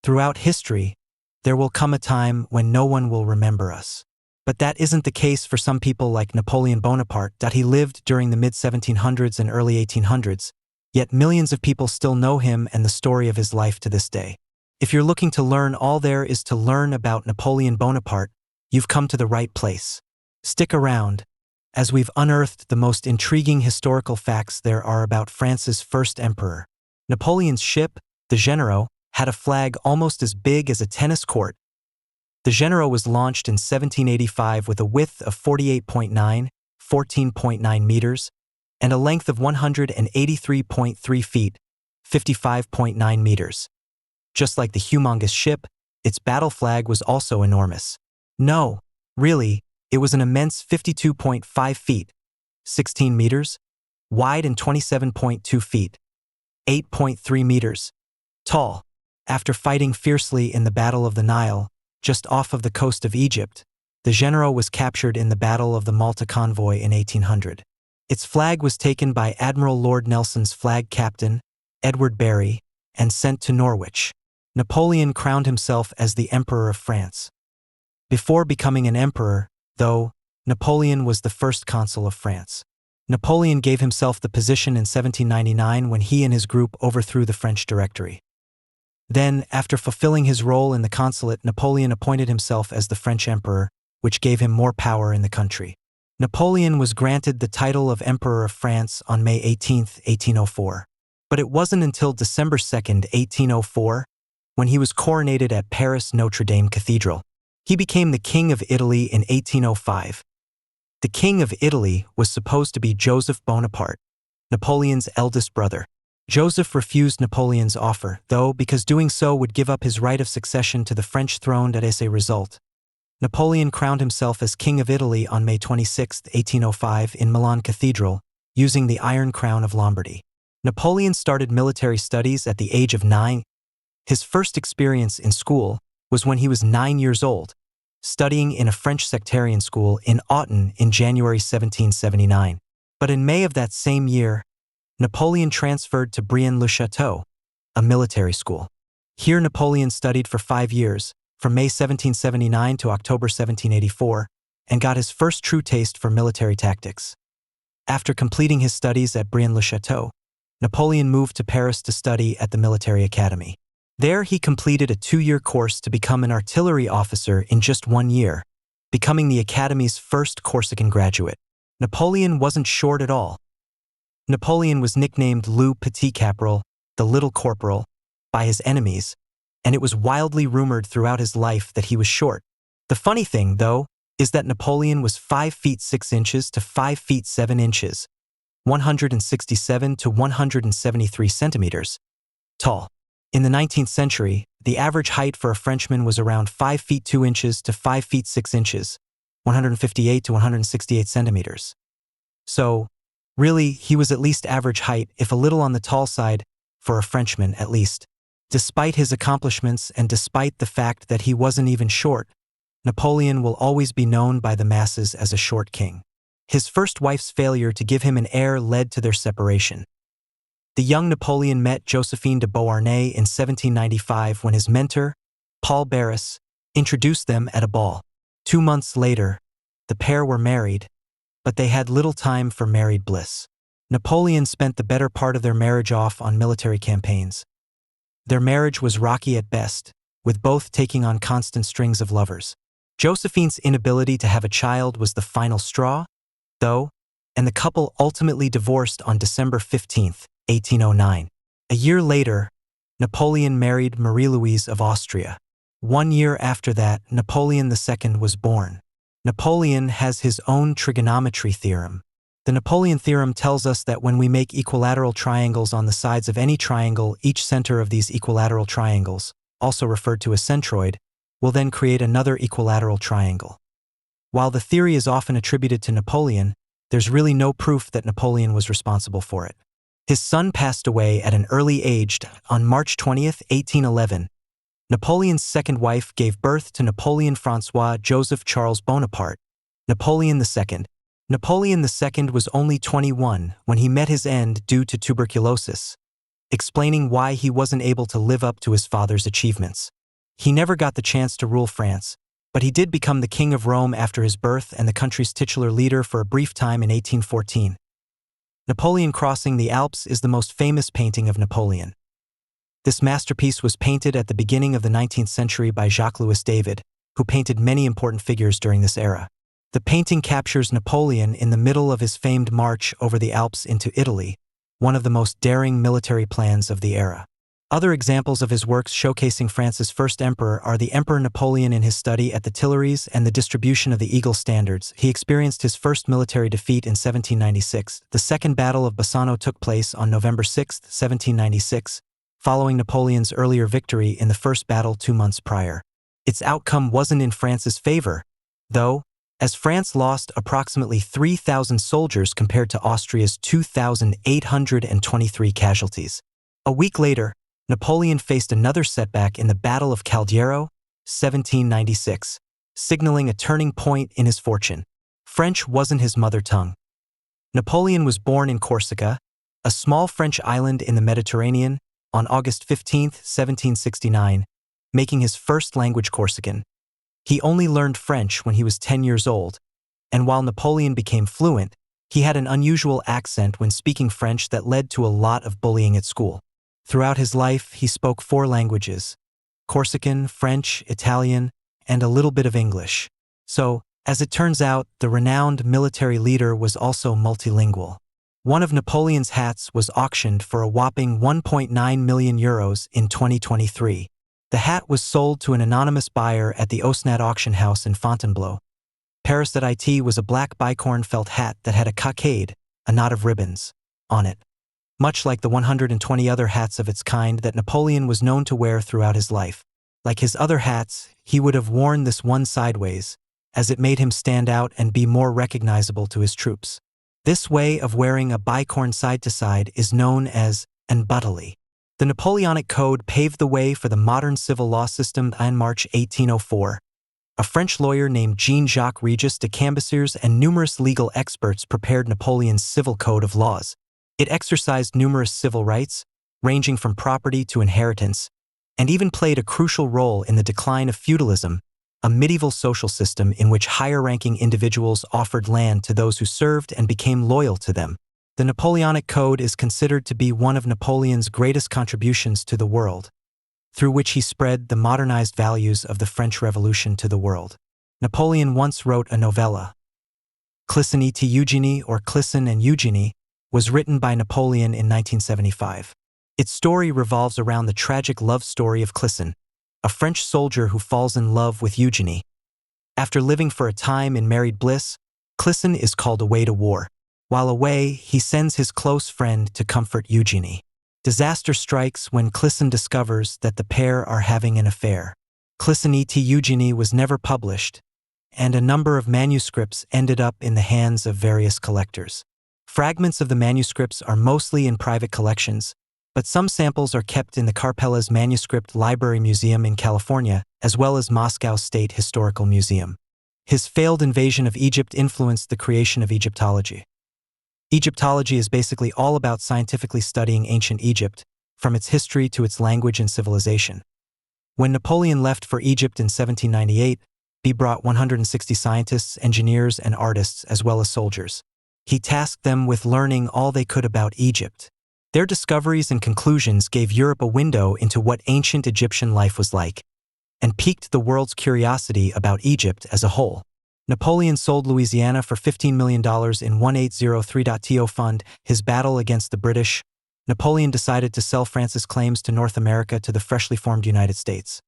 Throughout history, there will come a time when no one will remember us. But that isn't the case for some people like Napoleon Bonaparte. He lived during the mid-1700s and early 1800s, yet millions of people still know him and the story of his life to this day. If you're looking to learn all there is to learn about Napoleon Bonaparte, you've come to the right place. Stick around, as we've unearthed the most intriguing historical facts there are about France's first emperor. Napoleon's ship, the Généraux, had a flag almost as big as a tennis court. The Généraux was launched in 1785 with a width of 48.9, 14.9 meters, and a length of 183.3 feet, 55.9 meters. Just like the humongous ship, its battle flag was also enormous. No, really, it was an immense 52.5 feet, 16 meters, wide and 27.2 feet, 8.3 meters, tall. After fighting fiercely in the Battle of the Nile, just off of the coast of Egypt, the Généraux was captured in the Battle of the Malta Convoy in 1800. Its flag was taken by Admiral Lord Nelson's flag captain, Edward Barry, and sent to Norwich. Napoleon crowned himself as the Emperor of France. Before becoming an emperor, though, Napoleon was the first consul of France. Napoleon gave himself the position in 1799 when he and his group overthrew the French Directory. Then, after fulfilling his role in the consulate, Napoleon appointed himself as the French emperor, which gave him more power in the country. Napoleon was granted the title of Emperor of France on May 18, 1804. But it wasn't until December 2, 1804, when he was coronated at Paris Notre Dame Cathedral. He became the King of Italy in 1805. The King of Italy was supposed to be Joseph Bonaparte, Napoleon's eldest brother. Joseph refused Napoleon's offer, though, because doing so would give up his right of succession to the French throne. As a result, Napoleon crowned himself as King of Italy on May 26, 1805 in Milan Cathedral, using the Iron Crown of Lombardy. Napoleon started military studies at the age of 9. His first experience in school was when he was 9 years old, studying in a French sectarian school in Autun in January 1779. But in May of that same year, Napoleon transferred to Brienne-le-Château, a military school. Here Napoleon studied for 5 years, from May 1779 to October 1784, and got his first true taste for military tactics. After completing his studies at Brienne-le-Château, Napoleon moved to Paris to study at the military academy. There he completed a 2-year course to become an artillery officer in just 1 year, becoming the academy's first Corsican graduate. Napoleon wasn't short at all. Napoleon was nicknamed Le Petit Caporal, the Little Corporal, by his enemies, and it was wildly rumored throughout his life that he was short. The funny thing, though, is that Napoleon was 5 feet 6 inches to 5 feet 7 inches, 167 to 173 centimeters, tall. In the 19th century, the average height for a Frenchman was around 5 feet 2 inches to 5 feet 6 inches, 158 to 168 centimeters. So, really, he was at least average height, if a little on the tall side, for a Frenchman at least. Despite his accomplishments and despite the fact that he wasn't even short, Napoleon will always be known by the masses as a short king. His first wife's failure to give him an heir led to their separation. The young Napoleon met Josephine de Beauharnais in 1795 when his mentor, Paul Barras, introduced them at a ball. 2 months later, the pair were married, but they had little time for married bliss. Napoleon spent the better part of their marriage off on military campaigns. Their marriage was rocky at best, with both taking on constant strings of lovers. Josephine's inability to have a child was the final straw, though, and the couple ultimately divorced on December 15, 1809. A year later, Napoleon married Marie-Louise of Austria. 1 year after that, Napoleon II was born. Napoleon has his own trigonometry theorem. The Napoleon theorem tells us that when we make equilateral triangles on the sides of any triangle, each center of these equilateral triangles, also referred to as centroid, will then create another equilateral triangle. While the theory is often attributed to Napoleon, there's really no proof that Napoleon was responsible for it. His son passed away at an early age on March 20, 1811. Napoleon's second wife gave birth to Napoleon François Joseph Charles Bonaparte, Napoleon II. Napoleon II was only 21 when he met his end due to tuberculosis, explaining why he wasn't able to live up to his father's achievements. He never got the chance to rule France, but he did become the King of Rome after his birth and the country's titular leader for a brief time in 1814. Napoleon crossing the Alps is the most famous painting of Napoleon. This masterpiece was painted at the beginning of the 19th century by Jacques-Louis David, who painted many important figures during this era. The painting captures Napoleon in the middle of his famed march over the Alps into Italy, one of the most daring military plans of the era. Other examples of his works showcasing France's first emperor are the Emperor Napoleon in his study at the Tuileries and the distribution of the Eagle Standards. He experienced his first military defeat in 1796. The Second Battle of Bassano took place on November 6, 1796, following Napoleon's earlier victory in the first battle 2 months prior. Its outcome wasn't in France's favor, though, as France lost approximately 3,000 soldiers compared to Austria's 2,823 casualties. A week later, Napoleon faced another setback in the Battle of Caldiero, 1796, signaling a turning point in his fortune. French wasn't his mother tongue. Napoleon was born in Corsica, a small French island in the Mediterranean, on August 15, 1769, making his first language Corsican. He only learned French when he was 10 years old, and while Napoleon became fluent, he had an unusual accent when speaking French that led to a lot of bullying at school. Throughout his life, he spoke 4 languages: Corsican, French, Italian, and a little bit of English. So, as it turns out, the renowned military leader was also multilingual. One of Napoleon's hats was auctioned for a whopping €1.9 million in 2023. The hat was sold to an anonymous buyer at the Osnat auction house in Fontainebleau, Paris. It was a black bicorn felt hat that had a cockade, a knot of ribbons, on it. Much like the 120 other hats of its kind that Napoleon was known to wear throughout his life. Like his other hats, he would have worn this one sideways, as it made him stand out and be more recognizable to his troops. This way of wearing a bicorn side to side is known as an buttelie. The Napoleonic Code paved the way for the modern civil law system in March 1804. A French lawyer named Jean-Jacques Regis de Cambaceres and numerous legal experts prepared Napoleon's civil code of laws. It exercised numerous civil rights, ranging from property to inheritance, and even played a crucial role in the decline of feudalism, a medieval social system in which higher-ranking individuals offered land to those who served and became loyal to them. The Napoleonic Code is considered to be one of Napoleon's greatest contributions to the world, through which he spread the modernized values of the French Revolution to the world. Napoleon once wrote a novella. Clisson et Eugénie, or Clisson and Eugénie, was written by Napoleon in 1975. Its story revolves around the tragic love story of Clisson, a French soldier who falls in love with Eugénie. After living for a time in married bliss, Clisson is called away to war. While away, he sends his close friend to comfort Eugénie. Disaster strikes when Clisson discovers that the pair are having an affair. Clisson et Eugénie was never published, and a number of manuscripts ended up in the hands of various collectors. Fragments of the manuscripts are mostly in private collections, but some samples are kept in the Karpeles Manuscript Library Museum in California, as well as Moscow State Historical Museum. His failed invasion of Egypt influenced the creation of Egyptology. Egyptology is basically all about scientifically studying ancient Egypt, from its history to its language and civilization. When Napoleon left for Egypt in 1798, he brought 160 scientists, engineers, and artists, as well as soldiers. He tasked them with learning all they could about Egypt. Their discoveries and conclusions gave Europe a window into what ancient Egyptian life was like, and piqued the world's curiosity about Egypt as a whole. Napoleon sold Louisiana for $15 million in 1803.to fund his battle against the British. Napoleon decided to sell France's claims to North America to the freshly formed United States.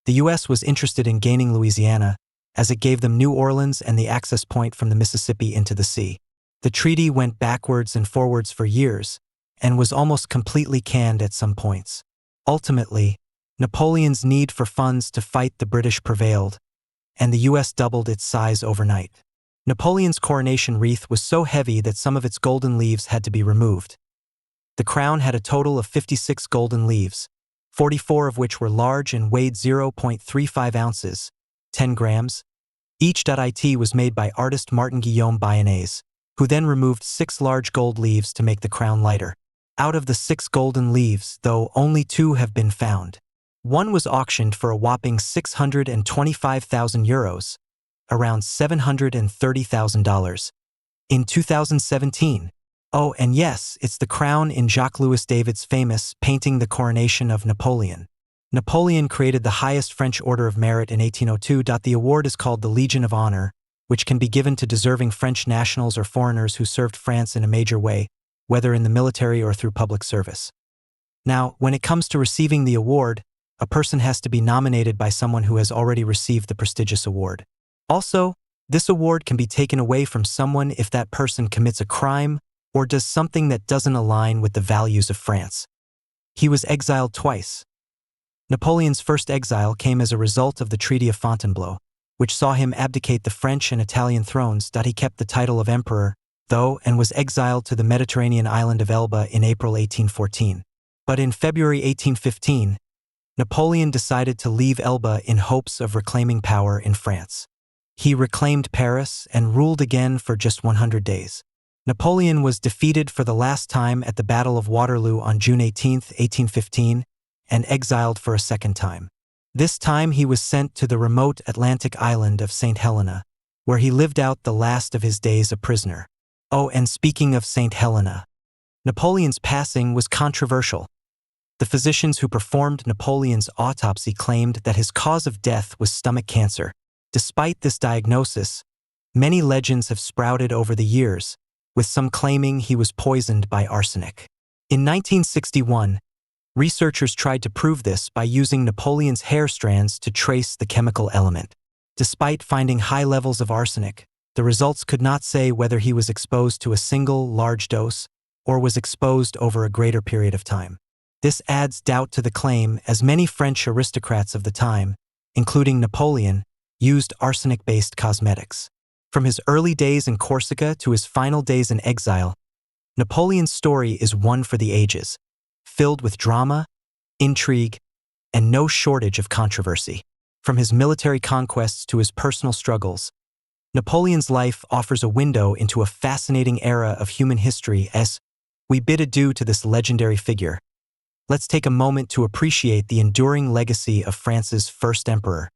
The U.S. was interested in gaining Louisiana, as it gave them New Orleans and the access point from the Mississippi into the sea. The treaty went backwards and forwards for years, and was almost completely canned at some points. Ultimately, Napoleon's need for funds to fight the British prevailed, and the U.S. doubled its size overnight. Napoleon's coronation wreath was so heavy that some of its golden leaves had to be removed. The crown had a total of 56 golden leaves, 44 of which were large and weighed 0.35 ounces, 10 grams. Each. It was made by artist Martin Guillaume Bayonnaise, who then removed 6 large gold leaves to make the crown lighter. Out of the 6 golden leaves, though, only 2 have been found. One was auctioned for a whopping €625,000, around $730,000, in 2017. Oh, and yes, it's the crown in Jacques-Louis David's famous painting The Coronation of Napoleon. Napoleon created the highest French Order of Merit in 1802. The award is called the Legion of Honor, which can be given to deserving French nationals or foreigners who served France in a major way, whether in the military or through public service. Now, when it comes to receiving the award, a person has to be nominated by someone who has already received the prestigious award. Also, this award can be taken away from someone if that person commits a crime or does something that doesn't align with the values of France. He was exiled twice. Napoleon's first exile came as a result of the Treaty of Fontainebleau, which saw him abdicate the French and Italian thrones. He kept the title of emperor, though, and was exiled to the Mediterranean island of Elba in April 1814. But in February 1815, Napoleon decided to leave Elba in hopes of reclaiming power in France. He reclaimed Paris and ruled again for just 100 days. Napoleon was defeated for the last time at the Battle of Waterloo on June 18, 1815, and exiled for a second time. This time he was sent to the remote Atlantic island of St. Helena, where he lived out the last of his days a prisoner. Oh, and speaking of St. Helena, Napoleon's passing was controversial. The physicians who performed Napoleon's autopsy claimed that his cause of death was stomach cancer. Despite this diagnosis, many legends have sprouted over the years, with some claiming he was poisoned by arsenic. In 1961, researchers tried to prove this by using Napoleon's hair strands to trace the chemical element. Despite finding high levels of arsenic, the results could not say whether he was exposed to a single large dose or was exposed over a greater period of time. This adds doubt to the claim, as many French aristocrats of the time, including Napoleon, used arsenic-based cosmetics. From his early days in Corsica to his final days in exile, Napoleon's story is one for the ages, filled with drama, intrigue, and no shortage of controversy. From his military conquests to his personal struggles, Napoleon's life offers a window into a fascinating era of human history. As we bid adieu to this legendary figure, let's take a moment to appreciate the enduring legacy of France's first emperor.